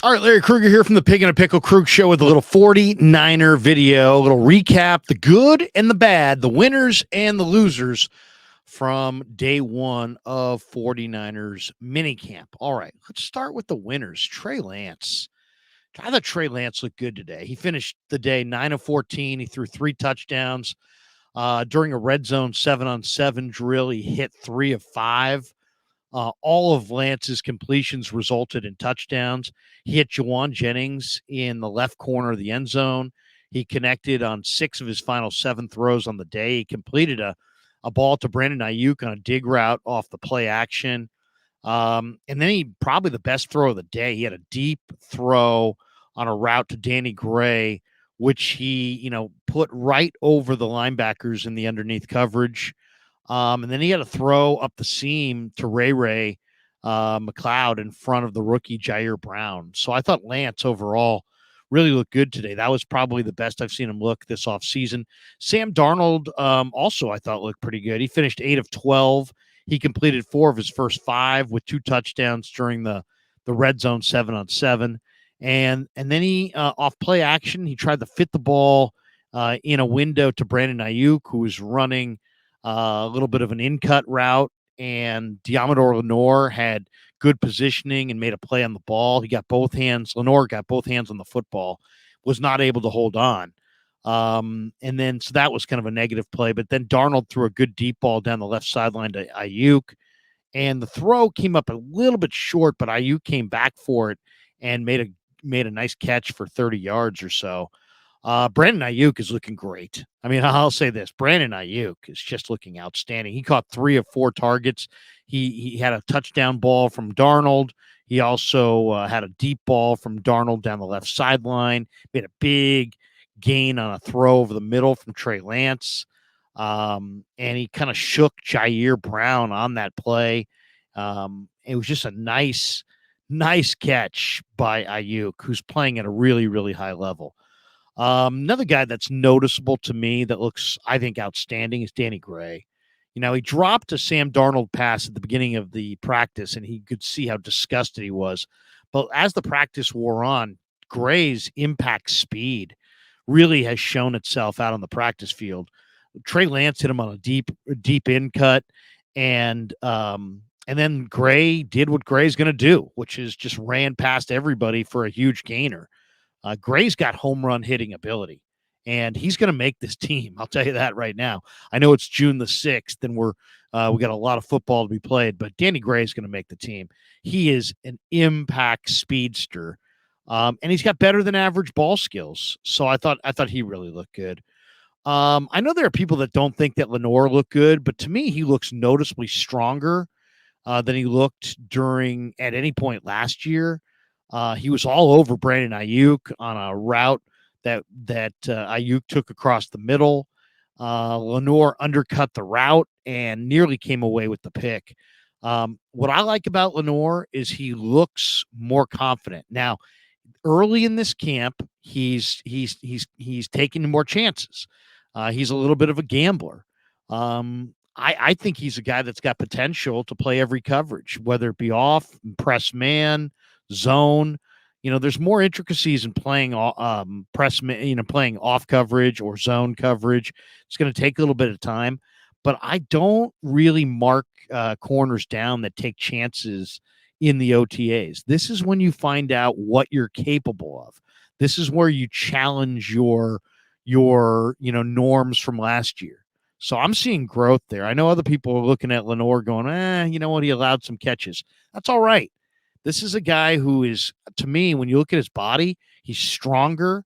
All right, Larry Krueger here from the Pig and a Pickle Krug Show with a little 49er video, a little recap, the good and the bad, the winners and the losers from day one of 49ers minicamp. All right, let's start with the winners. Trey Lance. I thought Trey Lance looked good today. He finished the day 9 of 14. He threw 3 touchdowns. During a red zone 7-on-7 drill, he hit 3 of 5. All of Lance's completions resulted in touchdowns. He hit Juwan Jennings in the left corner of the end zone. He connected on 6 of his final 7 throws on the day. He completed a ball to Brandon Ayuk on a dig route off the play action. And then he probably the best throw of the day. He had a deep throw on a route to Danny Gray, which he, put right over the linebackers in the underneath coverage. And then he had a throw up the seam to Ray McLeod in front of the rookie Jair Brown. So I thought Lance overall really looked good today. That was probably the best I've seen him look this offseason. Sam Darnold also I thought looked pretty good. He finished 8 of 12. He completed 4 of his first 5 with 2 touchdowns during the red zone 7-on-7. And then he off play action, he tried to fit the ball in a window to Brandon Ayuk, who was running a little bit of an in-cut route, and Diamador Lenore had good positioning and made a play on the ball. He got both hands. Lenore got both hands on the football, was not able to hold on. And then, so that was kind of a negative play. But then Darnold threw a good deep ball down the left sideline to Ayuk, and the throw came up a little bit short, but Ayuk came back for it and made a nice catch for 30 yards or so. Brandon Ayuk is looking great. I mean, I'll say this. Brandon Ayuk is just looking outstanding. He caught 3 of 4 targets. He had a touchdown ball from Darnold. He also had a deep ball from Darnold down the left sideline. Made a big gain on a throw over the middle from Trey Lance. And he kind of shook Jair Brown on that play. It was just a nice catch by Ayuk, who's playing at a really, really high level. Another guy that's noticeable to me that looks, I think, outstanding is Danny Gray. He dropped a Sam Darnold pass at the beginning of the practice, and he could see how disgusted he was. But as the practice wore on, Gray's impact speed really has shown itself out on the practice field. Trey Lance hit him on a deep in cut, and then Gray did what Gray's going to do, which is just ran past everybody for a huge gainer. Gray's got home run hitting ability, and he's going to make this team. I'll tell you that right now. I know it's June the 6th, and we got a lot of football to be played, but Danny Gray is going to make the team. He is an impact speedster, and he's got better than average ball skills. So I thought he really looked good. I know there are people that don't think that Lenore looked good, but to me, he looks noticeably stronger than he looked at any point last year. He was all over Brandon Ayuk on a route that Ayuk took across the middle. Lenore undercut the route and nearly came away with the pick. What I like about Lenore is he looks more confident. Now, early in this camp, he's taking more chances. He's a little bit of a gambler. I think he's a guy that's got potential to play every coverage, whether it be off, press man, zone. There's more intricacies in playing playing off coverage or zone coverage. It's going to take a little bit of time, but I don't really mark corners down that take chances in the OTAs. This is when you find out what you're capable of. This is where you challenge your norms from last year. So I'm seeing growth there. I know other people are looking at Lenore going, you know what? He allowed some catches. That's all right. This is a guy who is, to me, when you look at his body, he's stronger.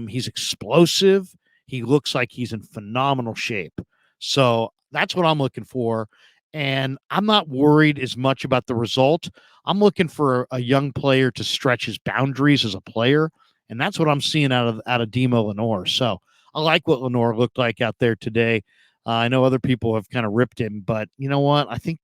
He's explosive. He looks like he's in phenomenal shape. So that's what I'm looking for. And I'm not worried as much about the result. I'm looking for a young player to stretch his boundaries as a player. And that's what I'm seeing out of Demo Lenore. So I like what Lenore looked like out there today. I know other people have kind of ripped him, but you know what? I think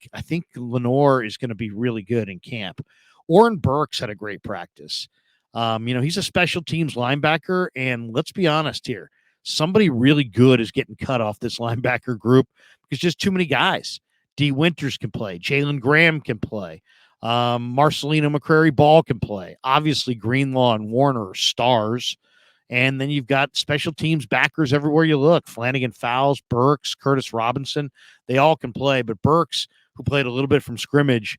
Lenore is going to be really good in camp. Oren Burks had a great practice. He's a special teams linebacker, and let's be honest here. Somebody really good is getting cut off this linebacker group because just too many guys. D. Winters can play. Jalen Graham can play. Marcelino McCrary Ball can play. Obviously, Greenlaw and Warner are stars. And then you've got special teams backers everywhere you look. Flanagan Fowles, Burks, Curtis Robinson, they all can play. But Burks, who played a little bit from scrimmage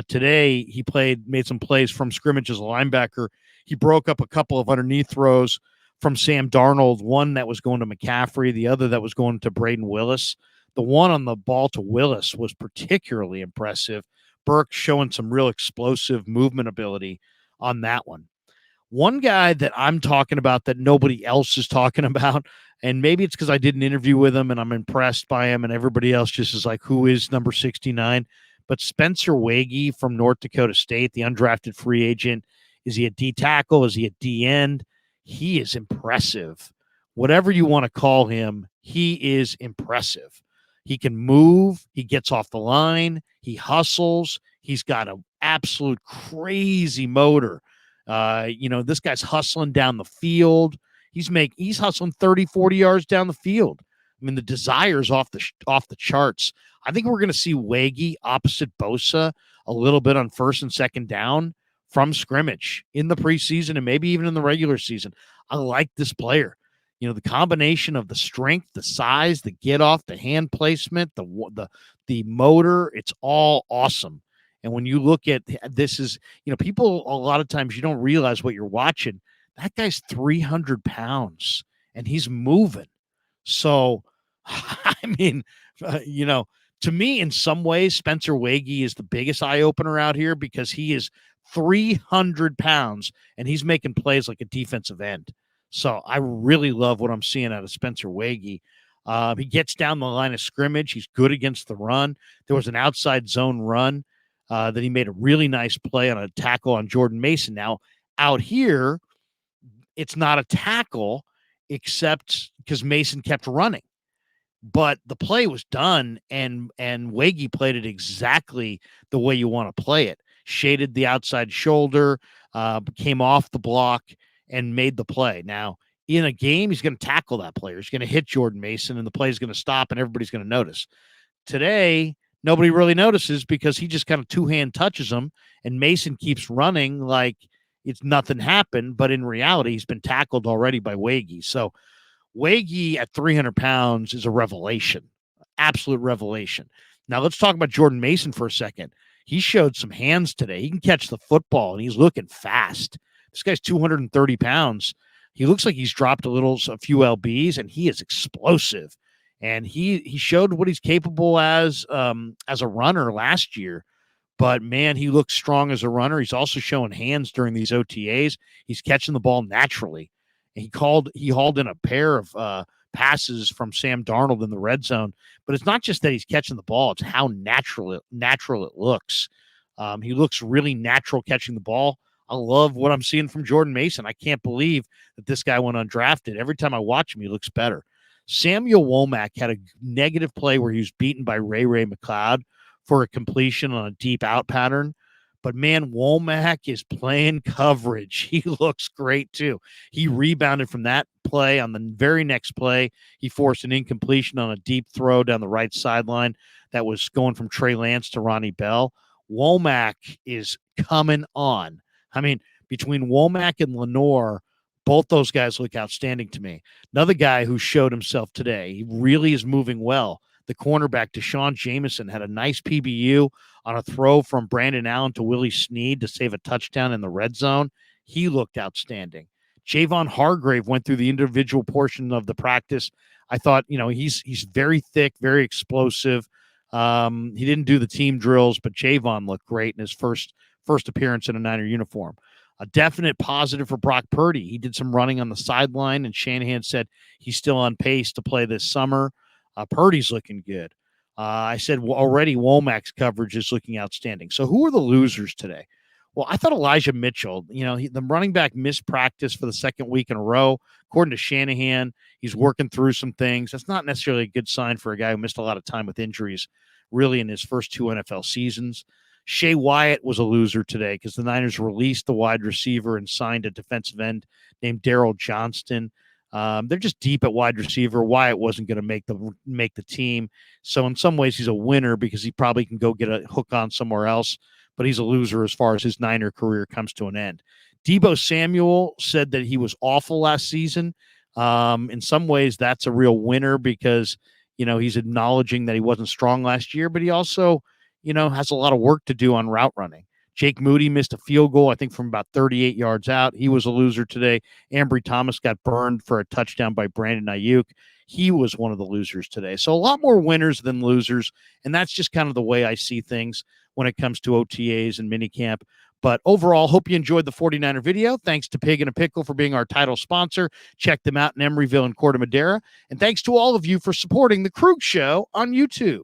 today, he made some plays from scrimmage as a linebacker. He broke up a couple of underneath throws from Sam Darnold, one that was going to McCaffrey, the other that was going to Braden Willis. The one on the ball to Willis was particularly impressive. Burks showing some real explosive movement ability on that one. One guy that I'm talking about that nobody else is talking about, and maybe it's because I did an interview with him and I'm impressed by him, and everybody else just is like, who is number 69? But Spencer Wagee from North Dakota State, the undrafted free agent. Is he a D tackle? Is he a D end? He is impressive. Whatever you want to call him, he is impressive. He can move. He gets off the line. He hustles. He's got an absolute crazy motor. This guy's hustling down the field. He's hustling 30, 40 yards down the field. I mean, the desire's off the charts. I think we're going to see Wagee opposite Bosa a little bit on first and second down from scrimmage in the preseason and maybe even in the regular season. I like this player. The combination of the strength, the size, the get off, the hand placement, the motor, it's all awesome. And when you look at this is, people a lot of times you don't realize what you're watching. That guy's 300 pounds and he's moving. So, I mean, to me, in some ways, Spencer Wagee is the biggest eye opener out here because he is 300 pounds and he's making plays like a defensive end. So I really love what I'm seeing out of Spencer Wagee. He gets down the line of scrimmage. He's good against the run. There was an outside zone run that he made a really nice play on a tackle on Jordan Mason. Now, out here, it's not a tackle except because Mason kept running. But the play was done, and Wagee played it exactly the way you want to play it. Shaded the outside shoulder, came off the block, and made the play. Now, in a game, he's going to tackle that player. He's going to hit Jordan Mason, and the play is going to stop, and everybody's going to notice. Today, nobody really notices because he just kind of two-hand touches him, and Mason keeps running like it's nothing happened. But in reality, he's been tackled already by Wagee. So Wagee at 300 pounds is a revelation, absolute revelation. Now, let's talk about Jordan Mason for a second. He showed some hands today. He can catch the football, and he's looking fast. This guy's 230 pounds. He looks like he's dropped a few lbs, and he is explosive. And he showed what he's capable as a runner last year. But, man, he looks strong as a runner. He's also showing hands during these OTAs. He's catching the ball naturally. He hauled in a pair of passes from Sam Darnold in the red zone. But it's not just that he's catching the ball. It's how natural it looks. He looks really natural catching the ball. I love what I'm seeing from Jordan Mason. I can't believe that this guy went undrafted. Every time I watch him, he looks better. Samuel Womack had a negative play where he was beaten by Ray McLeod for a completion on a deep out pattern. But, man, Womack is playing coverage. He looks great, too. He rebounded from that play. On the very next play, he forced an incompletion on a deep throw down the right sideline that was going from Trey Lance to Ronnie Bell. Womack is coming on. I mean, between Womack and Lenore, both those guys look outstanding to me. Another guy who showed himself today, he really is moving well. The cornerback, Deshaun Jameson, had a nice PBU on a throw from Brandon Allen to Willie Snead to save a touchdown in the red zone. He looked outstanding. Javon Hargrave went through the individual portion of the practice. I thought, he's very thick, very explosive. He didn't do the team drills, but Javon looked great in his first appearance in a Niner uniform. A definite positive for Brock Purdy. He did some running on the sideline, and Shanahan said he's still on pace to play this summer. Purdy's looking good. I said already Womack's coverage is looking outstanding. So who are the losers today? Well, I thought Elijah Mitchell, the running back missed practice for the second week in a row. According to Shanahan, he's working through some things. That's not necessarily a good sign for a guy who missed a lot of time with injuries, really, in his first two NFL seasons. Shea Wyatt was a loser today because the Niners released the wide receiver and signed a defensive end named Darryl Johnston. They're just deep at wide receiver. Wyatt wasn't going to make the team. So in some ways, he's a winner because he probably can go get a hook on somewhere else. but he's a loser as far as his Niner career comes to an end. Deebo Samuel said that he was awful last season. In some ways, that's a real winner because, he's acknowledging that he wasn't strong last year, but he also, has a lot of work to do on route running. Jake Moody missed a field goal, I think, from about 38 yards out. He was a loser today. Ambry Thomas got burned for a touchdown by Brandon Ayuk. He was one of the losers today. So a lot more winners than losers, and that's just kind of the way I see things when it comes to OTAs and minicamp. But overall, hope you enjoyed the 49er video. Thanks to Pig and a Pickle for being our title sponsor. Check them out in Emeryville and Corte Madera. And thanks to all of you for supporting The Krug Show on YouTube.